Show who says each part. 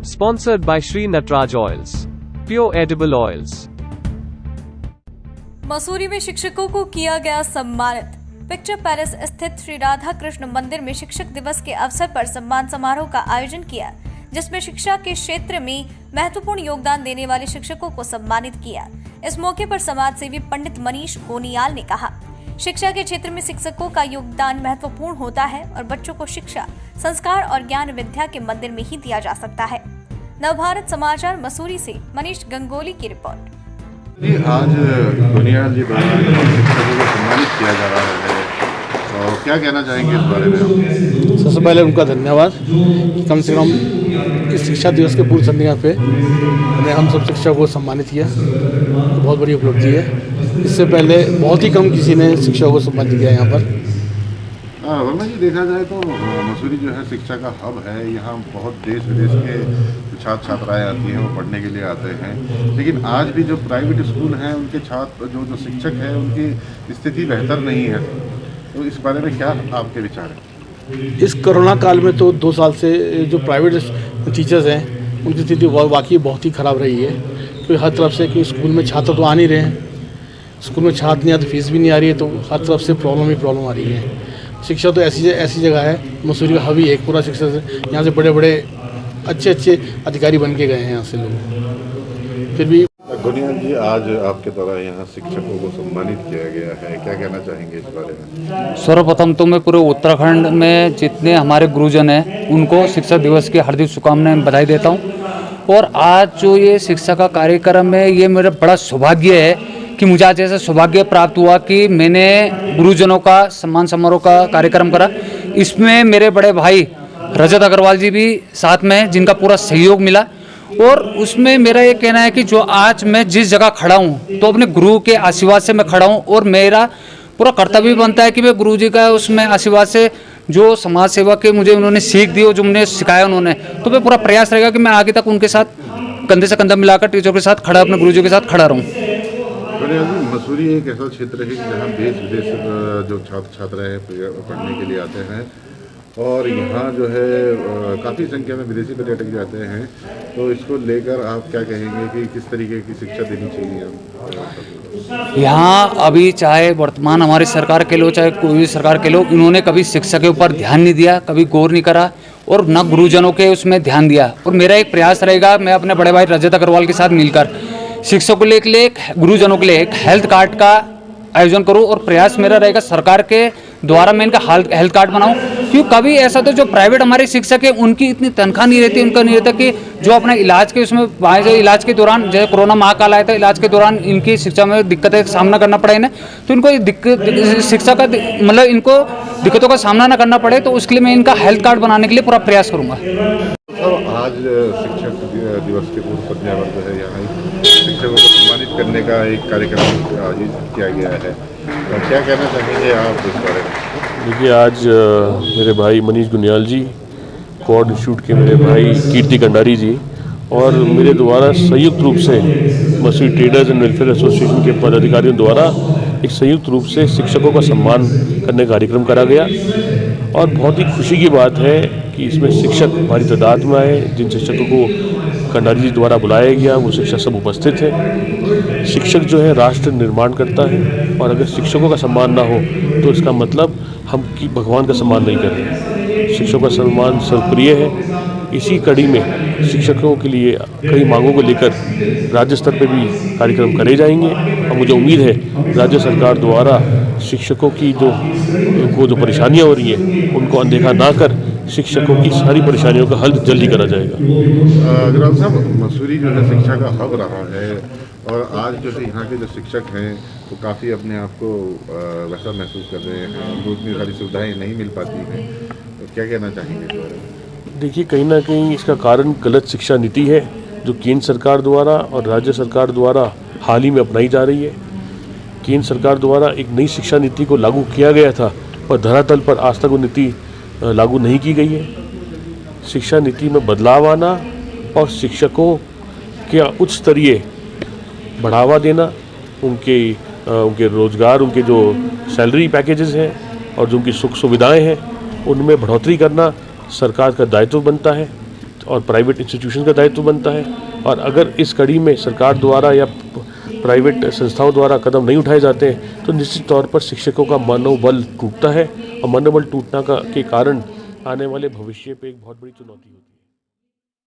Speaker 1: Sponsored by Sri Natraj Oils. Pure edible oils.
Speaker 2: Mussoorie में शिक्षकों को किया गया सम्मानित। पिक्चर पैलेस स्थित श्री राधा कृष्ण मंदिर में शिक्षक दिवस के अवसर पर सम्मान समारोह का आयोजन किया, जिसमें शिक्षा के क्षेत्र में महत्वपूर्ण योगदान देने वाले शिक्षकों को सम्मानित किया। इस मौके पर समाज सेवी पंडित मनीष गोनियाल ने कहा, शिक्षा के क्षेत्र में शिक्षकों का योगदान महत्वपूर्ण होता है और बच्चों को शिक्षा, संस्कार और ज्ञान विद्या के मंदिर में ही दिया जा सकता है। नवभारत समाचार मसूरी से मनीष गंगोली की रिपोर्ट।
Speaker 3: आज गोनियाल जी द्वारा शिक्षकों को सम्मानित किया जा रहा है, तो क्या कहना चाहेंगे इस बारे में?
Speaker 4: सबसे पहले उनका धन्यवाद कि कम से कम इस शिक्षा दिवस के पूर्व संध्या पे हम सब शिक्षकों को सम्मानित किया, तो बहुत बड़ी उपलब्धि है। इससे पहले बहुत ही कम किसी ने शिक्षकों को सम्मानित किया यहाँ पर।
Speaker 3: वर्मा जी, देखा जाए तो मसूरी जो है शिक्षा का हब है। यहाँ बहुत देश विदेश के छात्र छात्राएँ आती हैं, वो पढ़ने के लिए आते हैं। लेकिन आज भी जो प्राइवेट स्कूल हैं उनके छात्र जो शिक्षक हैं उनकी स्थिति बेहतर नहीं है, तो इस बारे में क्या आपके विचार हैं?
Speaker 4: इस कोरोना काल में तो 2 साल से जो प्राइवेट टीचर्स हैं उनकी स्थिति वाकई बहुत ही ख़राब रही है, क्योंकि हर तरफ से कि स्कूल में छात्र तो आ नहीं रहे हैं, स्कूल में छात्र नहीं आते, फीस भी नहीं आ रही है, तो हर तरफ से प्रॉब्लम ही प्रॉब्लम आ रही है। शिक्षा तो ऐसी जगह है, मसूरी का हबी एक पूरा शिक्षा से यहाँ से बड़े बड़े अच्छे अधिकारी बन के गए हैं यहाँ से लोग। फिर भी
Speaker 3: गोनियाल जी, आज आपके द्वारा यहाँ शिक्षकों को सम्मानित किया गया है, क्या कहना चाहेंगे इस बारे में?
Speaker 5: सर्वप्रथम तो मैं पूरे उत्तराखंड में जितने हमारे गुरुजन हैं उनको शिक्षक दिवस की हार्दिक शुभकामनाएं बधाई देता हूँ। और आज जो ये शिक्षा का कार्यक्रम है, ये मेरा बड़ा सौभाग्य है कि मुझे आज ऐसा सौभाग्य प्राप्त हुआ कि मैंने गुरुजनों का सम्मान समारोह का कार्यक्रम करा। इसमें मेरे बड़े भाई रजत अग्रवाल जी भी साथ में हैं, जिनका पूरा सहयोग मिला। और उसमें मेरा ये कहना है कि जो आज मैं जिस जगह खड़ा हूँ तो अपने गुरु के आशीर्वाद से मैं खड़ा हूँ, और मेरा पूरा कर्तव्य बनता है कि मैं गुरु जी का उसमें आशीर्वाद से जो समाज सेवा के मुझे उन्होंने सीख दी और जो मुझे सिखाया उन्होंने, तो मैं पूरा प्रयास रहेगा कि मैं आगे तक उनके साथ कंधे से कंधा मिलाकर टीचरों के साथ खड़ा, अपने गुरु जी के साथ खड़ा रहूँ।
Speaker 3: मसूरी एक ऐसा क्षेत्र है जहाँ देश विदेश जो छात्र छात्राएँ पढ़ने के लिए आते हैं, और यहाँ जो है काफ़ी संख्या में विदेशी पर्यटक जाते हैं, तो इसको लेकर आप क्या कहेंगे कि किस तरीके की शिक्षा देनी चाहिए?
Speaker 5: यहाँ अभी चाहे वर्तमान हमारी सरकार के लोग, चाहे कोई भी सरकार के लोग, इन्होंने कभी शिक्षा के ऊपर ध्यान नहीं दिया, कभी गौर नहीं करा, और न गुरुजनों के उसमें ध्यान दिया। और मेरा एक प्रयास रहेगा, मैं अपने बड़े भाई रजत अग्रवाल के साथ मिलकर शिक्षकों के लिए गुरुजनों के लिए एक हेल्थ कार्ड का आयोजन करूं, और प्रयास मेरा रहेगा सरकार के द्वारा मैं इनका हेल्थ कार्ड बनाऊं। क्योंकि कभी ऐसा तो जो प्राइवेट हमारे शिक्षक है उनकी इतनी तनख्वाह नहीं रहती, उनका नहीं रहता कि जो अपने इलाज के उसमें इलाज के दौरान, जैसे कोरोना महाकाल आया था, इलाज के दौरान इनकी शिक्षा में दिक्कतें का सामना करना पड़ा इन्हें, तो इनको दिक्कत शिक्षा का मतलब इनको दिक्कतों का सामना ना करना पड़े, तो उसके लिए मैं इनका हेल्थ कार्ड बनाने के लिए पूरा प्रयास करूँगा।
Speaker 3: आज शिक्षक दिवस के पूर्व संध्या पर जो है यहाँ शिक्षकों को सम्मानित करने का एक कार्यक्रम आयोजित किया गया है, तो क्या कहना चाहेंगे आप इस बारे में?
Speaker 6: देखिए, आज मेरे भाई मनीष गुनियाल जी, कोड इंस्टीट्यूट के मेरे भाई कीर्ति कंडारी जी और मेरे द्वारा संयुक्त रूप से Mussoorie traders and welfare association के पदाधिकारियों द्वारा एक संयुक्त रूप से शिक्षकों का सम्मान करने का कार्यक्रम करा गया। और बहुत ही खुशी की बात है कि इसमें शिक्षक भारी तादाद में आए। जिन शिक्षकों को कंडारी जी द्वारा बुलाया गया वो शिक्षक सब उपस्थित हैं। शिक्षक जो है राष्ट्र निर्माण करता है, और अगर शिक्षकों का सम्मान ना हो तो इसका मतलब हम भगवान का सम्मान नहीं कर रहे। शिक्षकों का सम्मान सर्वप्रिय है। इसी कड़ी में शिक्षकों के लिए कई मांगों को लेकर राज्य स्तर पर भी कार्यक्रम करे जाएंगे, और मुझे उम्मीद है राज्य सरकार द्वारा शिक्षकों की जो परेशानियां हो रही हैं उनको अनदेखा ना कर शिक्षकों की सारी परेशानियों का हल जल्दी करा जाएगा।
Speaker 3: अग्रवाल साहब, मसूरी जो है शिक्षा का हब रहा है, और आज जो है यहाँ के जो शिक्षक हैं वो काफ़ी अपने आप को वैसा महसूस कर रहे हैं, उनको उतनी सारी सुविधाएँ नहीं मिल पाती हैं, तो क्या कहना चाहेंगे इस बारे में?
Speaker 6: देखिए, कहीं ना कहीं इसका कारण गलत शिक्षा नीति है जो केंद्र सरकार द्वारा और राज्य सरकार द्वारा हाल ही में अपनाई जा रही है। केंद्र सरकार द्वारा एक नई शिक्षा नीति को लागू किया गया था, पर धरातल पर आज तक वो नीति लागू नहीं की गई है। शिक्षा नीति में बदलाव आना और शिक्षकों के उच्च स्तरीय बढ़ावा देना, उनके रोज़गार, उनके जो सैलरी पैकेजेस हैं और जो उनकी सुख सुविधाएं हैं उनमें बढ़ोतरी करना सरकार का दायित्व बनता है। और प्राइवेट इंस्टीट्यूशन का दायित्व बनता है। और अगर इस कड़ी में सरकार द्वारा या प्राइवेट संस्थाओं द्वारा कदम नहीं उठाए जाते हैं तो निश्चित तौर पर शिक्षकों का मनोबल टूटता है और मनोबल टूटना के कारण आने वाले भविष्य पे एक बहुत बड़ी चुनौती होती है।